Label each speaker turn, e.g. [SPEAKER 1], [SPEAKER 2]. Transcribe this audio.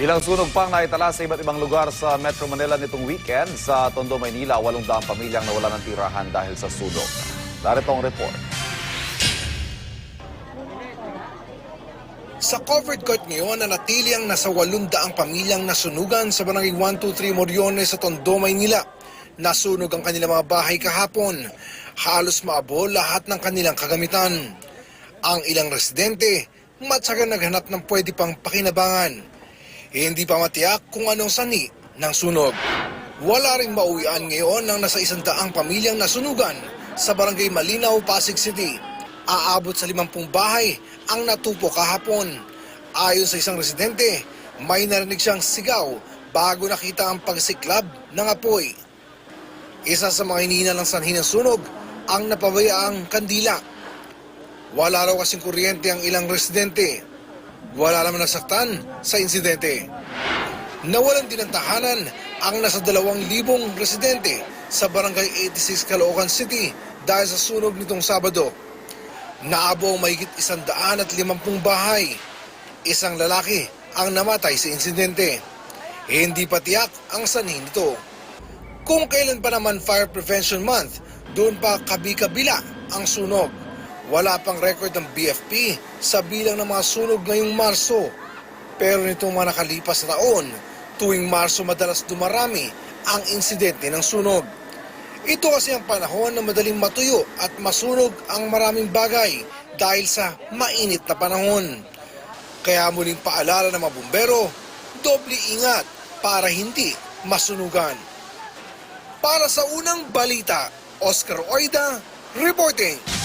[SPEAKER 1] Ilang sunog pang naitala sa iba't ibang lugar sa Metro Manila nitong weekend. Sa Tondo, Maynila, 800 pamilyang nawala ng tirahan dahil sa sunog. Narito ang report.
[SPEAKER 2] Sa covered court ngayon, nanatili ang nasa 800 pamilyang nasunugan sa barangay 123 Moriones sa Tondo, Maynila. Nasunog ang kanilang mga bahay kahapon. Halos maabo lahat ng kanilang kagamitan. Ang ilang residente, matsagang naghanap ng pwede pang pakinabangan. Hindi pa matiyak kung anong sani ng sunog. Wala ring mauwian ngayon ng nasa 100 pamilyang nasunugan sa barangay Malinaw, Pasig City. Aabot sa 50 bahay ang natupo kahapon. Ayon sa isang residente, may narinig siyang sigaw bago nakita ang pagsiklab ng apoy. Isa sa mga hinihina ng sanhi ng sunog ang napabayaang kandila. Wala raw kasing kuryente ang ilang residente. Wala naman nasaktan sa insidente. Nawalan din ng tahanan ang nasa 2,000 residente sa barangay 86 Caloocan City dahil sa sunog nitong Sabado. Naabo ang mahigit 150 bahay. Isang lalaki ang namatay sa insidente. Hindi pa tiyak ang sanhi nito. Kung kailan pa naman Fire Prevention Month, doon pa kabi-kabila ang sunog. Wala pang record ng BFP sa bilang ng mga sunog ngayong Marso. Pero nitong mga nakalipas na taon, tuwing Marso madalas dumarami ang insidente ng sunog. Ito kasi ang panahon na madaling matuyo at masunog ang maraming bagay dahil sa mainit na panahon. Kaya muling paalala ng mga bumbero, doble ingat para hindi masunugan. Para sa unang balita, Oscar Oida, reporting.